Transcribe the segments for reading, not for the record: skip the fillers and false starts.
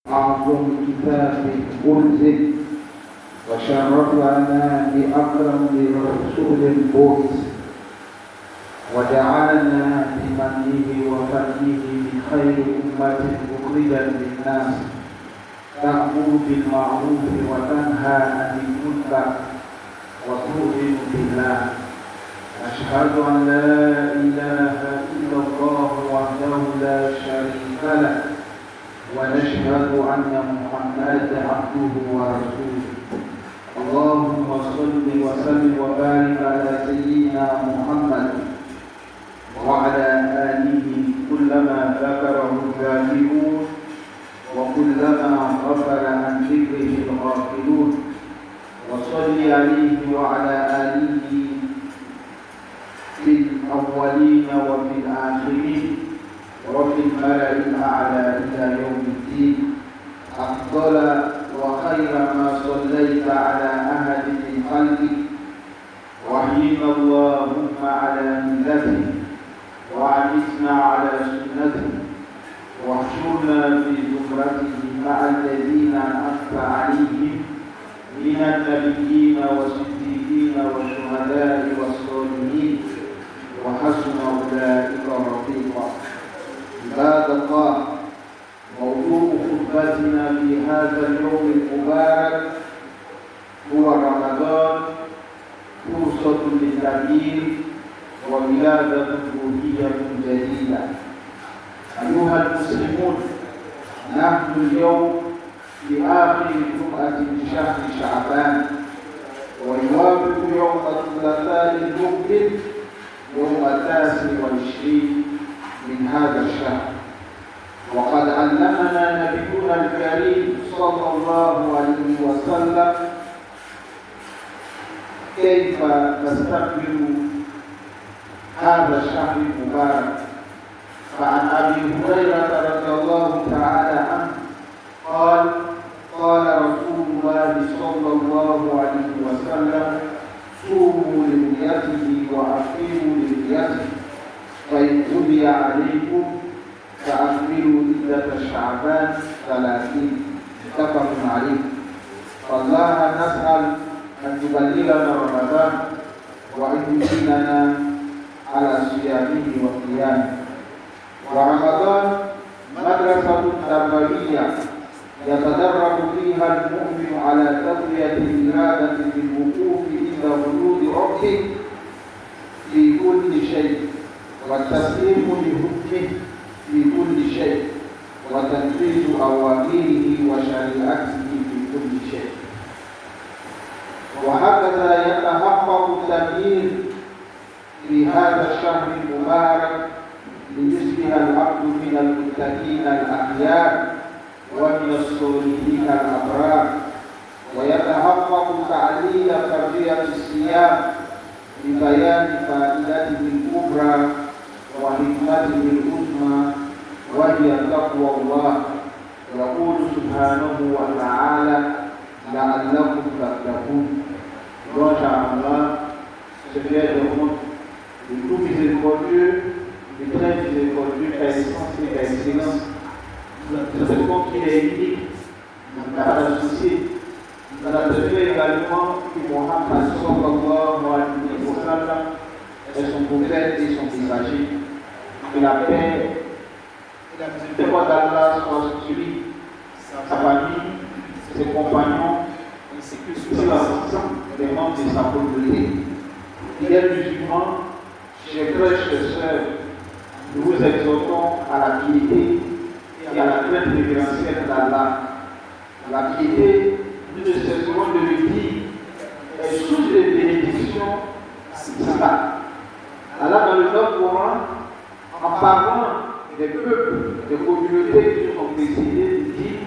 أعظم كتاب أنزل وشرفنا بأكرم رسول بعث وجعلنا بمنه وفضله من خير أمة أخرجت للناس تأمر بالمعروف وتنهى عن المنكر وتؤمن بالله. أشهد أن لا إله إلا الله وحده لا شريك له ونشهد أن محمدا عبده ورسوله. اللهم صل وسلم وبارك على سيدنا محمد وعلى آله كلما ذكره الذاكرون وكلما غفل عن ذكره الغافلون. وصل عليه وعلى آله في الأولين وفي الآخرين وفي الملأ الأعلى إلى يوم الدين. أفضل وخير ما صليت على أحد من خلقك وحين اللهم على ملته وأعزنا على سنته واحشرنا في زمرته مع الذين أنعمت عليهم من النبيين والصديقين والشهداء والصالحين وحسن أولئك رفيقا. عباد الله، موضوع خطبتنا في هذا اليوم المبارك هو رمضان فرصة للتغيير وولادة روحية جديدة. أيها المسلمون، نحن اليوم في آخر جمعة من شهر شعبان، ويوافق يوم الثلاثاء المقبل يوم 29 من هذا الشهر. وقد علمنا نبينا الكريم صلى الله عليه وسلم كيف نستقبل هذا الشهر المبارك. فعن أبي هريرة رضي الله تعالى عنه قال: قال رسول الله صلى الله عليه وسلم: صوموا لرؤيته وأفطروا لرؤيته، فإن غمي عليكم فأكملوا عدة شعبان 30. متفق عليه. فالله نسأل أن يبلغنا رمضان وأن يعيننا على صيامه وقيامه. ورمضان مدرسة تربوية يتدرب فيها المؤمن على تقوية الإرادة بالوقوف عند حدود ربه في كل شيء، والتسليم لحكمه في كل شيء، وتنفيذ أوامره وشريعته في كل شيء. وهكذا يتحقق التغيير في هذا الشهر المبارك ليصبح العبد من المتقين الأخيار ومن الصالحين الأبرار، ويتحقق تعليل تربية الصيام ببيان فائدته الكبرى وحكمته العظمى وهي تقوى الله. يقول سبحانه وتعالى: لعلكم تتقون. Inch'Allah, ce qui est le monde de tout miséricordieux, de très miséricordieux, par essence et par excellence. C'est le monde qui est unique, on n'a pas d'associé. Nous avons fait également que Mohammed sallallahu alayhi wa sallam est son prophète et son messager. Que la paix et la miséricorde d'Allah soient sur lui, sa famille, ses compagnons, ainsi que sur l'ensemble des membres de sa communauté. Fidèles musulmans, chers frères, chers sœurs, nous vous exhortons à la piété et à la crainte révérentielle d'Allah. La piété, nous ne cesserons de le dire, est source de bénédiction ici-bas. Allah, dans le Coran, en parlant des peuples, des communautés qui sont précédées, dit: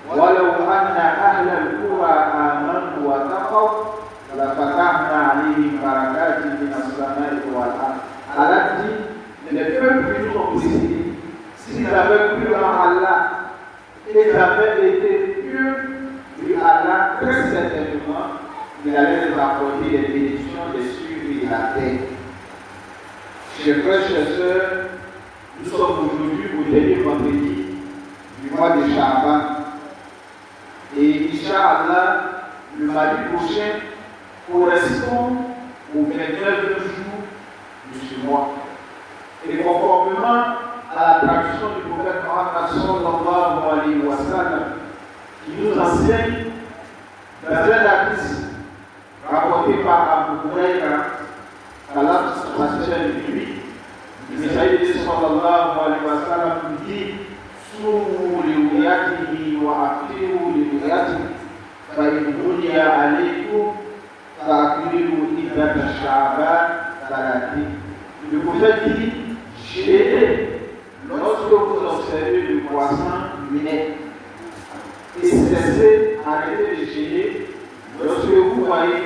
وَلَوْ أَنَّ أَهْلَ الْقُرَىٰ آمَنُوا وَاتَّقَوْا لَفَتَحْنَا عَلَيْهِمْ بَرَكَاتٍ مِنَ السَّمَاءِ وَالْأَرْضِ. Allah dit: les peuples qui nous ont précédés, s'ils avaient cru en Allah et ils avaient été pieux, puis Allah, très certainement, il allait les apporter des bénédictions des cieux et de la terre. Chers frères, chers sœurs, nous sommes aujourd'hui au dernier vendredi du mois de Sha'ban. Et Inch'Allah, le mardi prochain correspond au 29e jour de ce mois. Et conformément à la tradition du prophète Muhammad sallallahu alayhi wa sallam, qui nous enseigne dans un hadith rapporté par Abu Huraïra, qu'Allah satisfait de lui, le Messager sallallahu alayhi wa sallam nous dit: Soumou li ruyatihi wa afiru li ruyatihi, fa in buniya alaykum fa akmilu iddata Sha'ban 30. Le prophète dit: jeûnez lorsque vous observez le croissant lunaire et cessez, arrêtez de jeûner lorsque vous voyez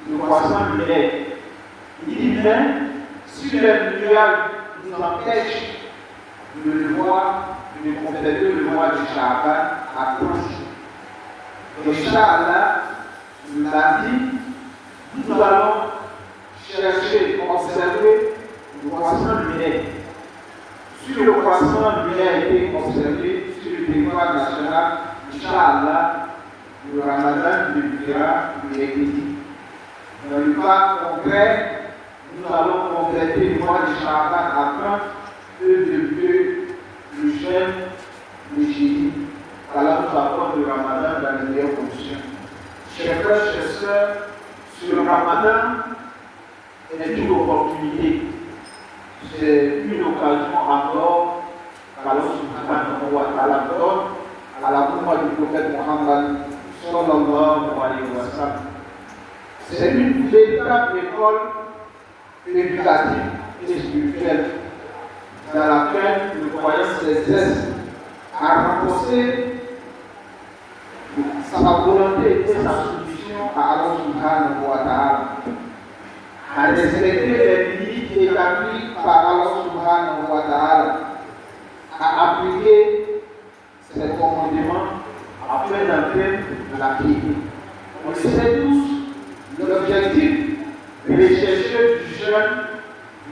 le croissant lunaire. Il dit même, si les nuages nous empêchent de le voir, de compléter le mois de Sha'ban approche. Inch'Allah, le lundi, nous allons chercher, observer le croissant lunaire. Si le croissant lunaire a été observé sur le territoire national, Inch'Allah, le Ramadan débutera le mercredi. Dans le cas concret, nous allons compléter le mois de Sha'ban afin de débuter le jeûne le jeudi. Alors nous apportons le Ramadan dans les meilleures conditions. Chers frères, chers sœurs, ce Ramadan est une opportunité. C'est une occasion encore qu'Allah subhanahu wa ta'ala donne à la cour du prophète Muhammad sallallahu alayhi wa sallam. C'est une véritable école éducative et spirituelle dans laquelle le croyant s'exerce à renforcer sa volonté et sa soumission à Allah subhanahu wa ta'ala, à respecter les limites établies par Allah subhanahu wa ta'ala, à appliquer ses commandements afin d'atteindre la piété. On le sait tous, l'objectif recherché du jeûne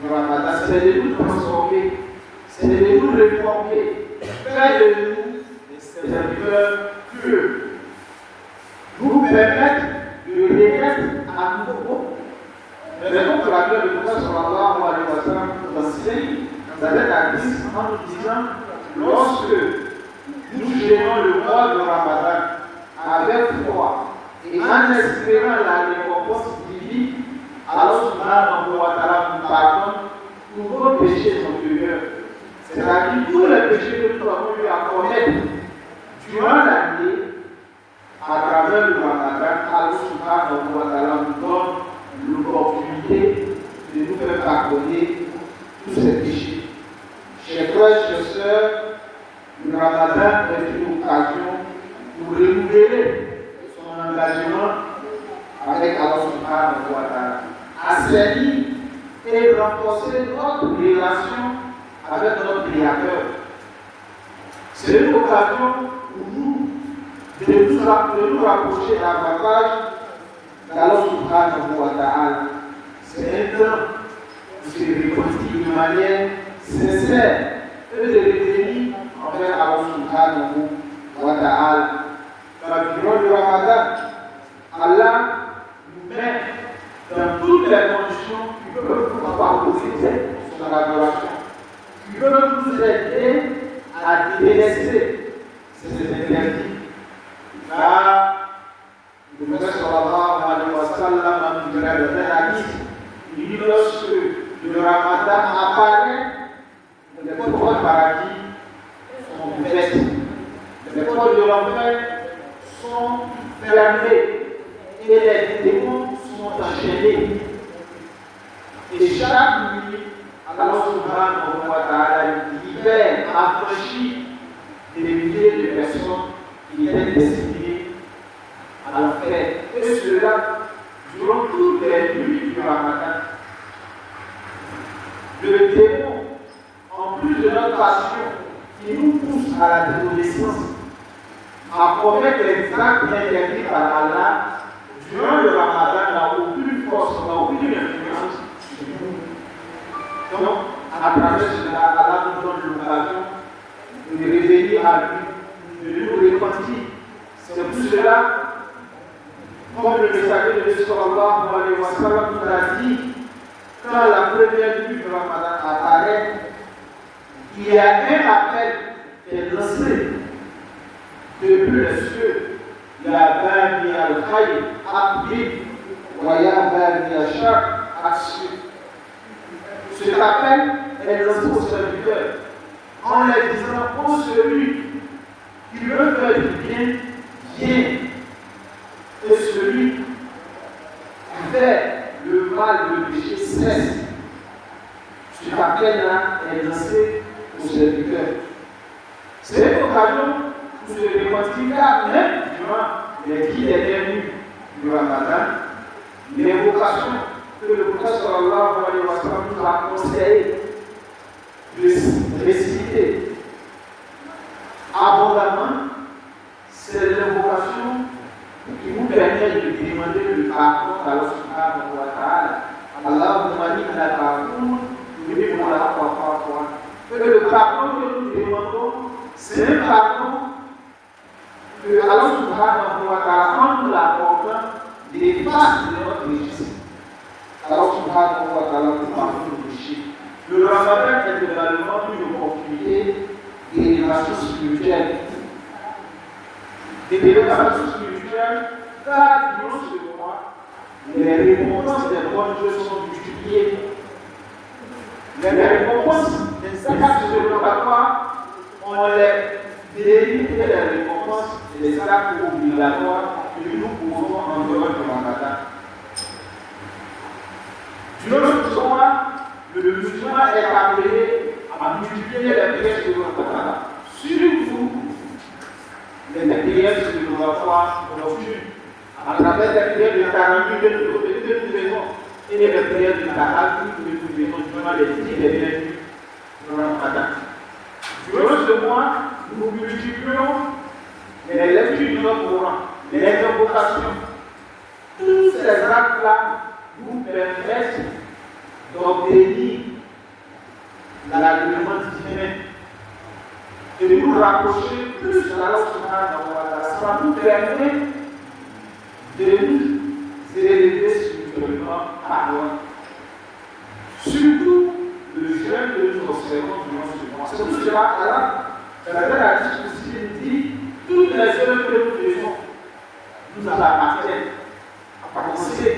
du Ramadan, c'est de nous transformer, c'est de nous réformer, faire de nous des serviteurs pieux, nous permettre de renaître à nouveau. Raison pour laquelle le prophète sallallahu alayhi wa sallam nous enseigne dans un hadith en nous disant: lorsque nous gérons le mois de Ramadan avec foi et en espérant la récompense divine, alors subhanahu wa ta'ala nous pardonne tous nos péchés antérieurs. C'est-à-dire tous les péchés que nous avons eu à commettre durant l'année à travers le Ramadan. Allah subhanahu wa ta'ala nous donne l'opportunité de nous faire pardonner tous ces péchés. Chers frères, chers sœurs, le Ramadan est une occasion pour renouveler son engagement avec Allah subhanahu wa ta'ala, assainir et renforcer notre relation avec notre Créateur. C'est une occasion pour nous de nous rapprocher davantage d'Allah subhanahu wa ta'ala. C'est un temps de se repentir de manière sincère et de revenir envers Allah subhanahu wa ta'ala. Durant le Ramadan, Allah nous met dans toutes les conditions qui peuvent nous favoriser son adoration, qui peuvent nous aider à délaisser ces interdits. Car le prophète sallallahu alayhi wa sallam a dit dans un hadith, il dit: lorsque le Ramadan apparaît, les portes du paradis sont ouvertes, les portes de l'enfer sont fermées et les démons sont enchaînés. Et chaque nuit, Allah subhanahu wa ta'ala libère, affranchit des milliers de personnes qui étaient destinées à l'enfer. Et cela durant toutes les nuits du Ramadan. Le démon, en plus de notre passion, qui nous pousse à la désobéissance, à commettre les actes interdits par Allah, durant le Ramadan, n'a aucune force, n'a aucune influence sur nous. Donc, à travers cela, Allah nous donne l'occasion de revenir à lui, de nous repentir tout cela, comme le messager de Dieu sallallahu alayhi wa sallam nous a dit, quand la première nuit de Ramadan apparaît, il y a un appel qui est lancé depuis les cieux. Ya bani al-khayr aqbil wa ya bani al-shar asir. Cet appel est lancé aux serviteurs en leur disant: ô celui qui veut faire du bien, viens. Et celui qui fait le mal, le péché, cesse. Cet appel-là est lancé aux serviteurs. C'est une occasion pour se repentir, car même durant les 10 dernières nuits du Ramadan, les vocations que le prophète sallallahu alayhi wa sallam nous a conseillé de réciter abondamment, c'est l'invocation qui vous permet de demander le pardon d'Allah subhanahu wa ta'ala. Allahumma inna ta'afoun, que le pardon que nous demandons, c'est un pardon que Allah subhanahu wa ta'ala, en nous l'accordant, dépasse de notre richesse. Allah subhanahu wa ta'ala nous pardonne nos péchés. Le Ramadan est également une opportunité d'élévation spirituelle. D'élévation spirituelle, car durant ce mois, les récompenses des bonnes choses sont multipliées. Les récompenses des actes obligatoires, on les dérive et les récompenses des actes obligatoires que nous pouvons en dehors du Ramadan. Durant ce mois, le musulman est appelé à multiplier les prières sur le Ramadan. Surtout les prières sur le Ramadan nocturne, à travers les prières de Tarawih que nous faisons et les prières de Tahajjud que nous faisons durant les 10 dernières nuits du Ramadan. Durant ce mois, nous multiplions les lectures du Coran, les invocations. Tous ces actes-là nous permettent d'obtenir l'agrément divin et de nous rapprocher plus d'Allah subhanahu wa ta'ala. Ça nous permet de nous élever spirituellement par loin. Surtout le jeûne que nous observons durant ce mois. C'est tout cela, la discussion dit, toutes les œuvres que nous faisons nous appartiennent. À commencer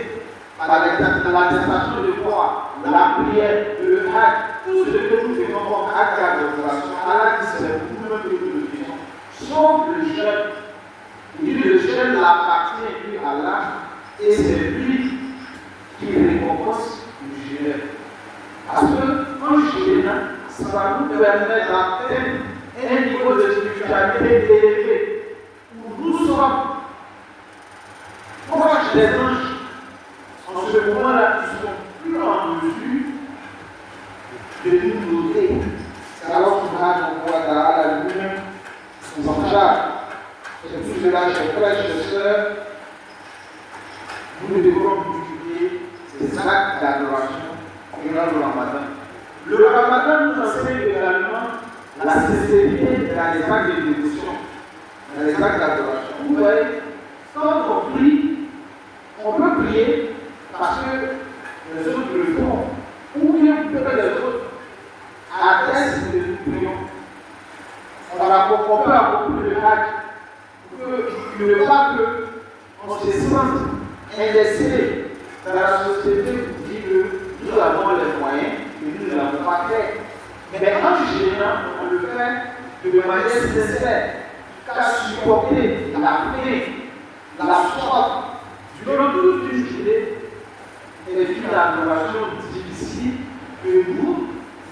par l'attestation de foi, la prière, le hajj, tout ce que nous faisons comme acte d'adoration. Allah dit c'est vous-même que nous le faisons. Sauf le jeûne. Il dit le jeûne appartient lui à Allah et c'est lui qui récompense le jeûneur. Parce qu'en jeûnant, ça va nous permettre d'atteindre un niveau de spiritualité élevé où nous sommes proches des anges. En ce moment-là, ils sont plus en mesure de nous doter. C'est alors subhanahu wa ta'ala lui-même nous en charge. C'est tout cela, chers frères, chers sœurs, nous devrons multiplier ces actes d'adoration durant le Ramadan. Le Ramadan nous enseigne également la sincérité dans les actes de dévotion, dans les actes d'adoration. Vous voyez, quand on prie, on peut prier parce que les autres le font, ou bien peut-être les autres attestent que nous prions. On peut accomplir le hajj, il ne faut pas qu'on se sente indexé dans la société qui dit que nous avons les moyens et nous ne l'avons pas fait. Mais en général, on le fait de manière sincère, car supporter la faim, la soif, durant toute une journée est une adoration difficile que nous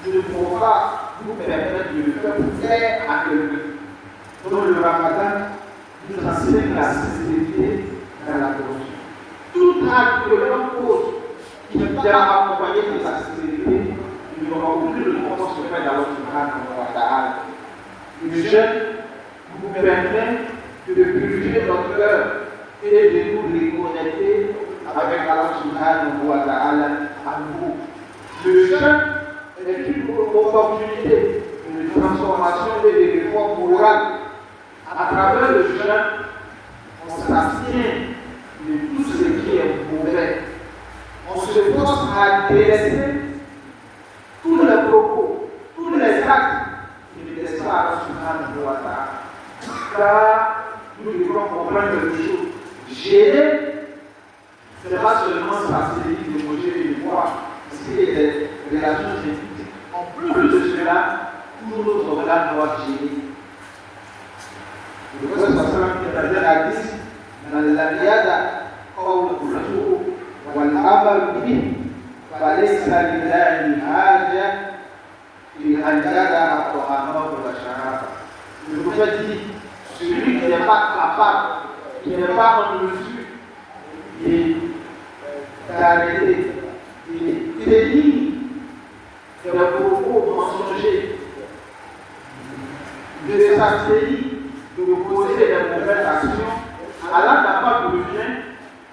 ne pouvons pas nous permettre de le faire à quelqu'un. Donc le Ramadan nous enseigne la sincérité dans l'adoration. Tout acte que l'on pose qui ne peut pas accompagner de sa sincérité, nous n'aurons aucune réponse auprès d'Allah subhanahu wa ta'ala. Le jeûne nous permet de purifier notre cœur et de nous reconnecter avec Allah subhanahu wa ta'ala à nouveau. Le jeûne est une opportunité de transformation et de réforme morale. À travers le jeûne, on s'abstient de tout ce qui est mauvais. On se force à délaisser tous les propos, tous les actes qui ne laissent pas Allah subhanahu wa ta'ala. Car nous devons comprendre quelque chose. Gêner, ce n'est pas seulement faciliter de manger et de boire, parce qu'il y a des relations génétiques. En plus de cela, tous nos organes doivent gêner. Le prophète sallallahu alayhi wa sallam a dit dans l'Aliyada, والأمر به فليس لله حاجة في أن يدع طعامه وشرابه. Le prophète dit, celui qui n'est pas capable, qui n'est pas en mesure d'arrêter, de tenir des propos mensongers, de s'abstenir, de poser des mauvaises actions, Allah n'a pas besoin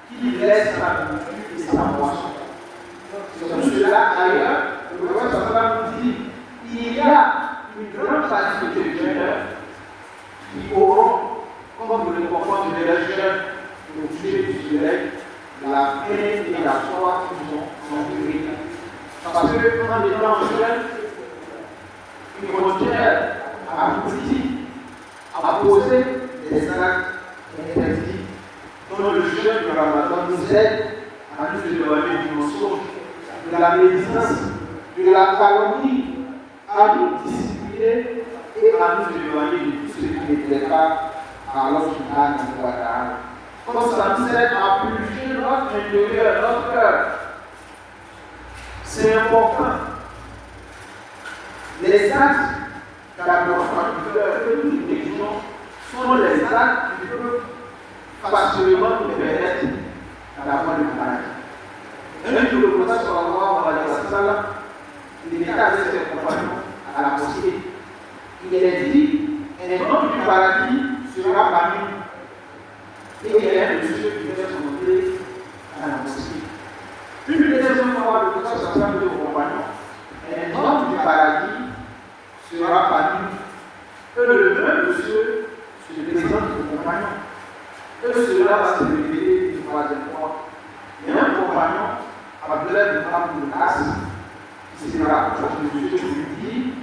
qu'il laisse sa nourriture et sa boisson. C'est pour cela, ailleurs, le prophète nous dit il y a une grande partie de jeunes qui auront, comme le comprend de la jeune, au coucher du soleil, la faim et la soif qu'ils ont enduré. Parce que quand les gens jeunes, ils continuent à critiquer, à poser des actes interdits, dont le jeûne de Ramadan nous aide à nous éloigner du mensonge, de la médisance, de la calomnie, à nous discipliner et à nous éloigner de tout ce qui ne plaît pas à Allah subhanahu wa ta'ala. Comme ça nous aide à purifier notre intérieur, notre cœur. C'est important. Les actes d'abandon du cœur que nous exigeons sont les actes qui peuvent facilement nous permettre d'avoir le paradis. Un jour, le prophète sallallahu alayhi wa sallam, il était avec ses compagnons à la mosquée. Il a dit, un homme du paradis sera parmi nous. Et il y a un monsieur qui vient se montrer à la mosquée. Une deuxième fois, le prophète sallallahu alayhi wa sallam dit aux compagnons, un homme du paradis sera parmi nous. Et le même monsieur se présente aux compagnons. Et cela va se répéter une troisième fois. Il y a un compagnon, Abdullah ibn Amr ibn As, qui se rapproche de Dieu et lui dit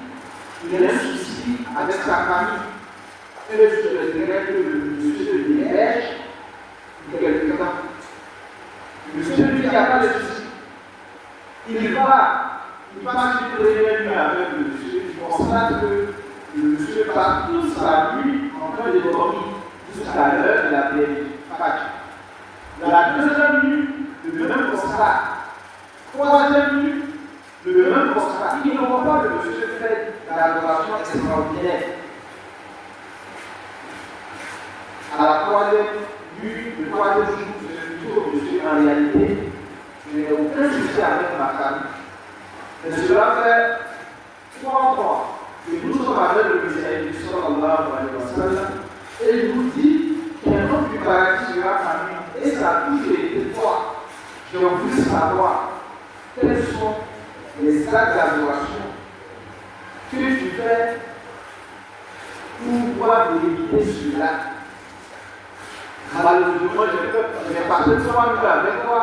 il a un souci avec sa famille. Et je dirais que le monsieur délège de quelqu'un. Le monsieur lui dit il n'y a pas de souci. Il passe une première nuit avec le monsieur, il constate que le monsieur passe toute sa nuit en train de dormir jusqu'à l'heure de la prière du Fajr. La deuxième nuit, le même constat. Troisième nuit, le même constat. Il ne voit pas le monsieur faire l'adoration extraordinaire. À la troisième nuit, le troisième jour, je dis au monsieur, en réalité, je n'ai aucun souci avec ma famille. Mais cela fait 3 mois que nous sommes avec le Messie sallallahu alayhi wa sallam et il nous dit qu'un homme du paradis sera parmi nous. Et ça a toujours été toi. J'ai voulu savoir quels sont les actes d'adoration que tu fais pour pouvoir éviter cela. Malheureusement, j'ai passé 3 minutes avec toi,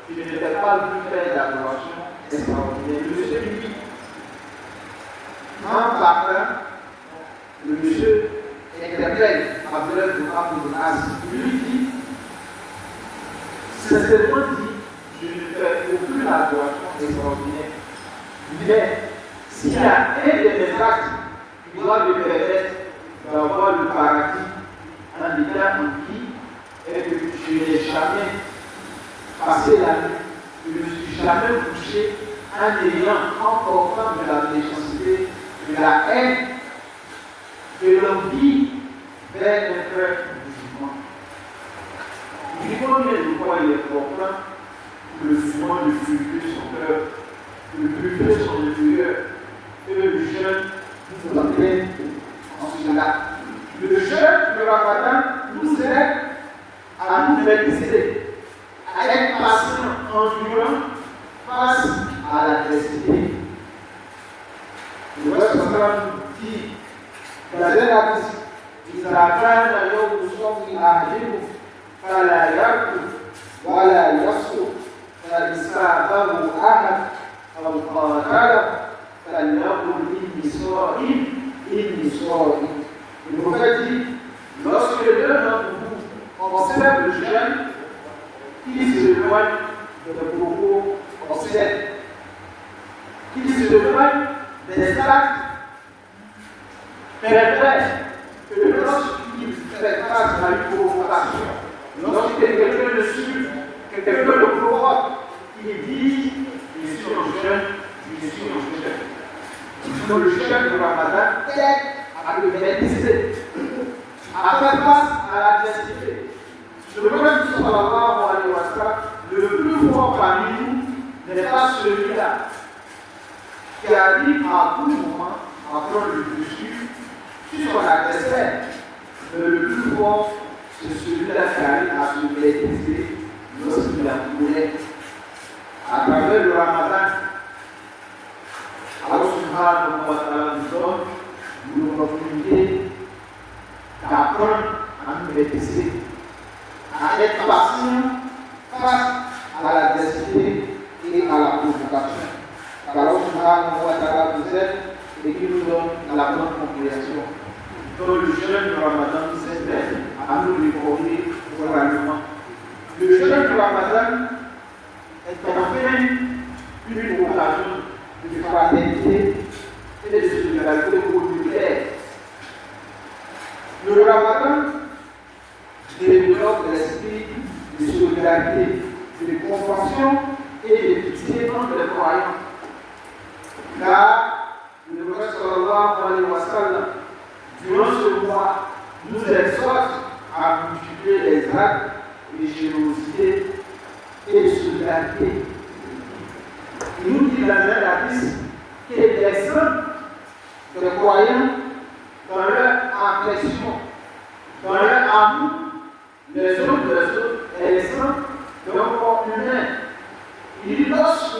je n'étais pas venu faire d'adoration extraordinaire. Le monsieur lui dit, en partant, le monsieur interpelle Abdullah ibn Amr ibn As. Il lui dit, sincèrement dit, je ne fais aucune adoration extraordinaire. Mais s'il y a un de mes actes qui doit me permettre d'avoir le paradis en état en vie, et que je n'ai jamais passé la nuit, je ne me suis jamais couché en ayant encore de la méchanceté, de la haine, de l'envie vers un frère musulman. Il faut bien de quoi il est important que le musulman ne purifie son cœur, de purifier son intérieur, et le jeûne nous entraîne en cela. Le jeûne, le Ramadan, nous aide à nous maîtriser, à être patient, endurant face à l'adversité. Le prophète nous dit dans un hadith, إذا كان يوم صوم أحدكم فلا يركض ولا يسقط فإن سابه أحد أو قاتله فليقل إني صائم إني صائم. Le prophète dit, lorsque l'un d'entre vous observe le jeûne, qu'il s'éloigne des propos obscènes, qu'il s'éloigne des actes pervers, que lorsqu'il fait face à une provocation, lorsque quelqu'un le suit, que quelqu'un le provoque, il dit, je suis en jeûne, je suis en jeûne. Donc le jeûne du Ramadan aide à le maîtriser, à faire face à l'adversité. Le prophète sallallahu alayhi wa sallam, le plus fort parmi nous n'est pas celui-là qui arrive à tout moment à prendre le dessus sur son adversaire. Mais le plus fort, c'est celui-là qui arrive à se maîtriser lorsqu'il a coulé. À travers le Ramadan, Allah subhanahu wa ta'ala nous donne l'opportunité d'apprendre à nous maîtriser, à être patient face à l'adversité et à la provocation. Allah subhanahu wa ta'ala nous aide et qui nous donne la bonne compréhension. Donc le jeûne du Ramadan nous aide à nous réformer moralement. Le jeûne du Ramadan est enfin une occasion de fraternité et de solidarité communautaire. Le Ramadan développe l'esprit de solidarité, de compassion et de pitié entre les croyants. Car le prophète sallallahu alayhi wa sallam, durant ce mois, nous exhorte à multiplier les actes de générosité et de solidarité. Il nous dit dans un hadith que les saints des croyants, dans leur affection, dans leur amour, les autres et les saints d'un corps humain, il dit lorsque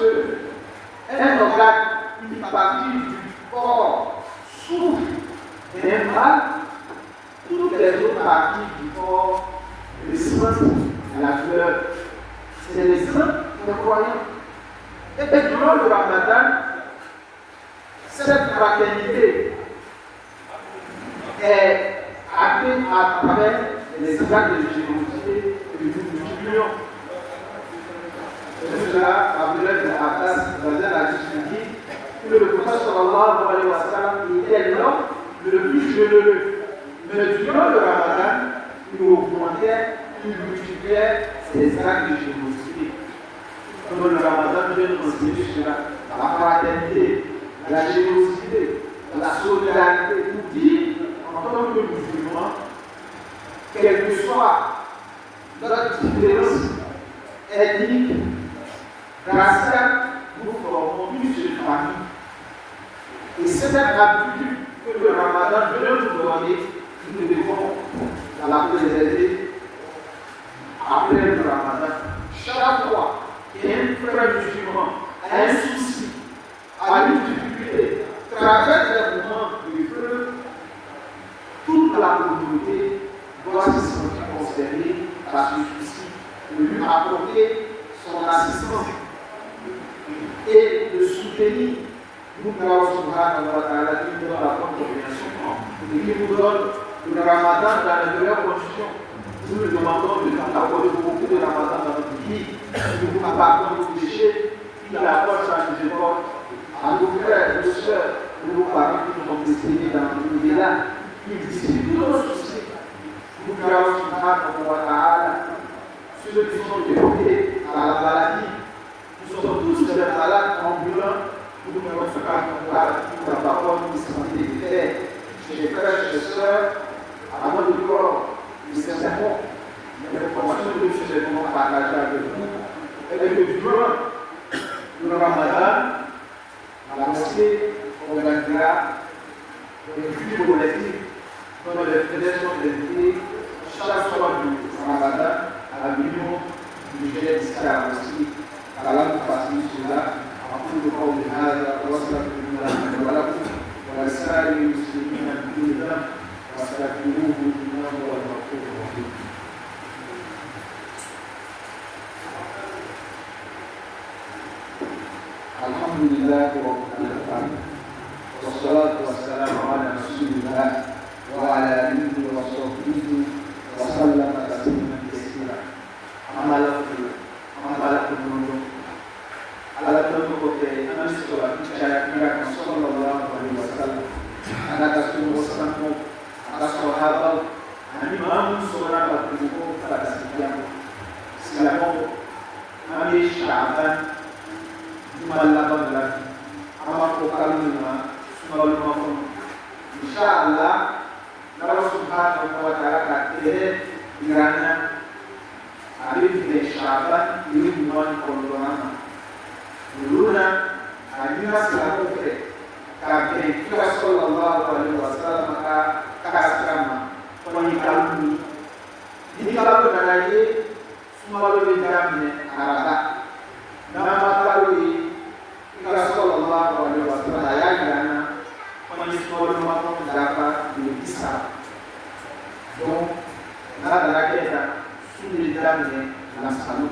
un organe, une partie du corps souffre d'un mal, toutes les autres parties du corps ressentent la douleur. C'est les saints des croyants. Et durant le Ramadan, cette fraternité est actée à travers les actes de générosité que nous multiplions. C'est cela, Abdullah ibn Abbas, dans un hadith, dit que le prophète sallallahu alayhi wa sallam était l'homme le plus généreux. Mais durant le Ramadan, il augmentait, il multipliait ses actes de générosité. Comme le Ramadan vient nous enseigner cela, la fraternité, la générosité, la solidarité, nous dit en tant que musulmans, quelle que soit notre différence ethnique, raciale, nous formons une seule famille. Et c'est cette habitude que le Ramadan vient nous donner, nous devons la préserver après le Ramadan. Chaque fois qu'il y a un frère musulman, un souci, a une difficulté, traverse les moments de feu, toute la communauté doit se sentir concernée par ce souci, de lui apporter son assistance et de soutenir. Nous devons subhanahu wa ta'ala qui nous donne la bonne compréhension et qui nous donne le Ramadan dans les meilleures conditions. Nous nous demandons de nous accorder beaucoup de Ramadan dans notre vie, de nous pardonner nos péchés, qu'il apporte sa miséricorde à nos frères, nos soeurs, nos parents qui nous ont précédés dans le delà, qui dissipe tous nos soucis. Nous devons subhanahu wa ta'ala, ceux qui sont dévotés à la maladie, nous sommes tous des malades ambulants. Nous devons se battre pour la parole de santé de terre. Chers frères, chers sœurs, avant de clore le sermon, l'information que nous allons partager avec vous est que durant le Ramadan, la mosquée organisera des cultes collectifs dans les fédérations d'invités chaque soir du Ramadan à la réunion du jeûne ici à la mosquée. Allah nous facilite cela. أقول قولي هذا وأستغفر الله ولكم ولسائر المسلمين من كل ذنب واستغفروه إنه هو الغفور الرحيم. Alhamdulillah wa alamin. Wassalatu wassalamu ala Rasulillah wa ala alihi wa sahbihi wa sallama tasliman katsira. Amalakum ala tunko ke anisola bicara kira sallallahu alaihi wasallam. Ana kasumu wasallam akasohaba ani mamu sora batuko pada siang. Selama kami Syaban malam lagi, amat kalima semalam malam. Insyaallah, Allah Subhanahu wa Taala kata irana hari di Syaban ini bulan kondorama. Dulunya hanya selalu kami kita sallallahu alaihi wasallam maka kasama pengikami. Ini kalau dari semua lebih dalamnya arah nama kali kita sallallahu alaihi wasallam ayatnya menyusul maupun dapat bisa dong nada kita sudah dalamnya langsung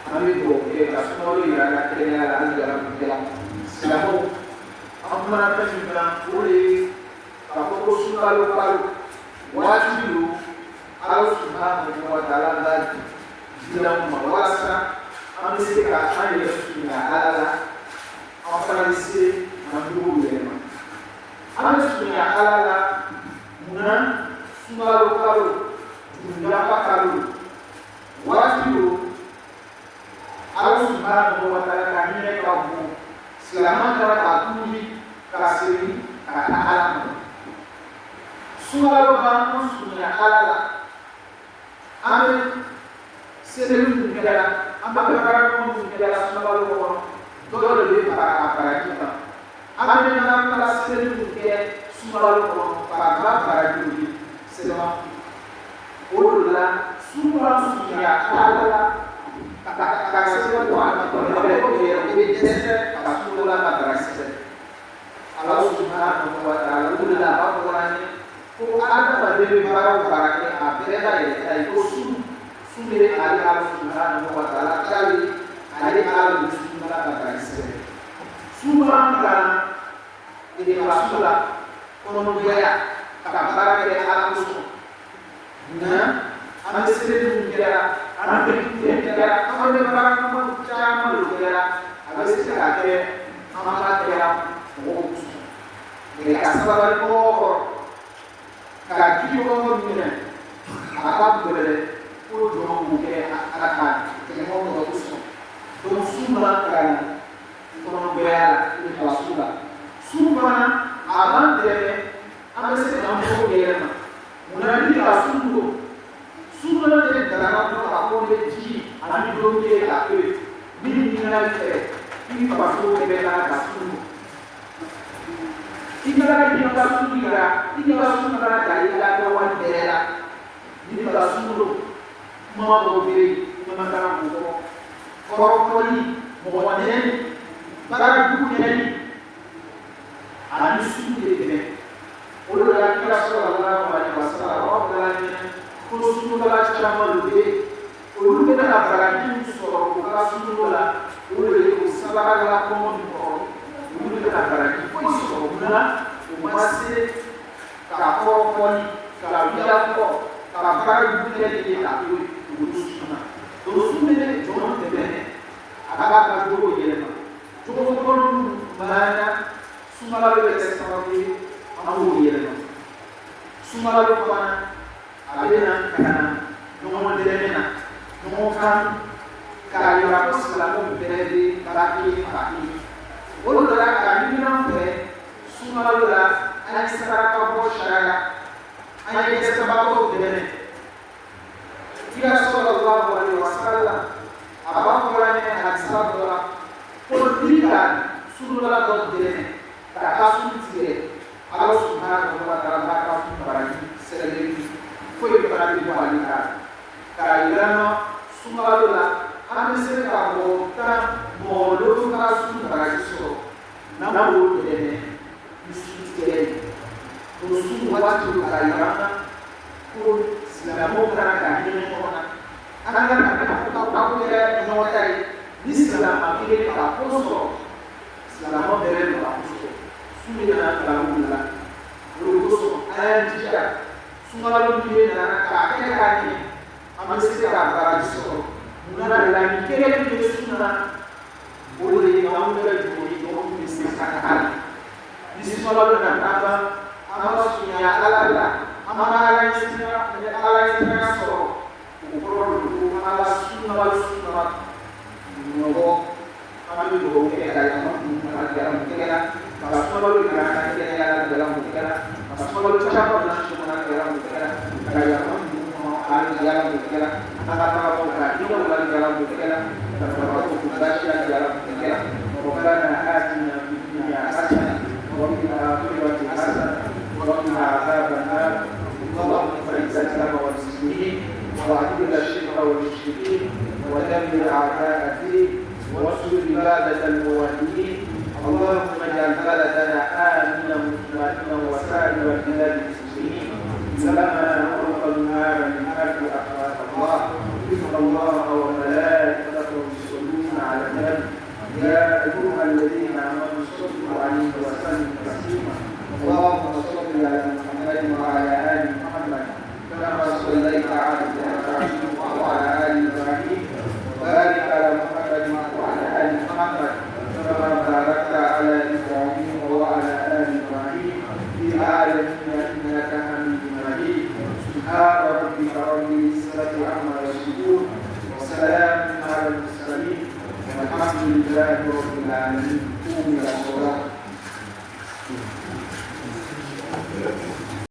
kami itu kita semua yang ada dalam selalu amanah juga boleh kalau sudah wajib Allah Subhanahu wa Taala lagi dalam mawasa amesika hali ya halala afanisi mandugu yema amesika halala muna sumaru kalu ndapa kalu watu Allah Subhanahu wa Taala kanine kabu selama kala takumi kasiri kata alam sumaru bangun sunya halala ame selu ngara amba bara ko ngara sumaru ko dole be para kita ame na kala selu ngara sumaru ko para kita selama ola sumaru sunya halala kata selu ko ana ko be dese kasula para kita Allah Subhanahu wa Taala ulah apa ko ada pada barang barangnya akhirnya dari itu sumber dari Allah Subhanahu wa Taala kali dari Allah Subhanahu wa Taala sumber kan ini rasulah komunikasi kabar dari Allah Subhanahu anda sendiri mengira anda mengira anda barang macam mengira anda sendiri ada amat dia mereka sabar kok kaki ko mina apa boleh ko do ke akan ke mo do uso do sumba kan ko bela ni rasula sumba aban de amese ambo gelema munadi asungo sumba de dara ko akone ji ani do ke akwe ni na ke ni paso ke bela asungo Tinggal di dalam surat, tinggal surat dari kawan daerah. Di dalam surat, mau beri memandang buku, korokoli, mau neni, barang buku neni. Anu surat ini, orang yang kita sallallahu alaihi wasallam, orang yang khusus dalam cara lebih, orang yang ada barang itu surat buka surat, orang yang sabar lakukan itu kita berarti semua masih kapokoni kabiako kabari bude di tapi urusuna urusuna jono tebene aga kago yelema jono kono mana sumala be tsawi amu yelema sumala be bana abena kana nomo delemena nomo kan kayira islamu bedi baraki faki Olu la kami nampe sumalu la ani sabara ko shara ani sabara ko dene Ila sallallahu alaihi wasallam aba ko ani hadisa dola ko dika sunula do dene ta kasun tire Allah Subhanahu wa Taala ka sun baraki sele ko yi baraki ko alika ka ilano sumalu la ani se ka mo ta mo do ka sun baraki so na wo dene misitire ko sun watu ka ilana ko silamo kana ka ni mo na anga ka ko ya no tai islam akile ka poso Selama bere ba kuso sumi na kalamula kuso anjija sumalo biye na ka ke kani amese ka bara so muna la ni kele ni suna bole na umre juri do ni se ka kali ni sumalo na naba ama sunya alala ama ala ni so ukoro du ala suna no kami dulu kita dalam kita kalau semua lu kita dalam kita kalau semua lu cakap dan semua dalam kita kalau mau hari dalam kita kata-kata kita dalam kita kata-kata kita dalam kita Rabbana atina fid dunya hasanah wa fil akhirati hasanah wa qina adzaban nar Allahumma izzil al-islam wal muslimin wa adil ash-shirka wal mushrikeen wa dammir a'da'a ad-din وانصر عبادة الموحدين اللهم اجعل بلدنا آمنا مطمئنا وسائر بلاد المسلمين سلما نغرق النار من حرب أخلاق الله إن الله وملائكته يصلون على النبي يا أيها الذين آمنوا صلوا عليه وسلموا تسليما اللهم صل على محمد وعلى آل محمد كما صليت على إبراهيم وعلى آل إبراهيم وبارك على محمد وعلى آل محمد كما باركت على إبراهيم وعلى آل إبراهيم في العالمين إنك حميد مجيد سبحان ربك رب العزة عما يصفون وسلام على المرسلين والحمد لله رب العالمين قوموا إلى الصلاة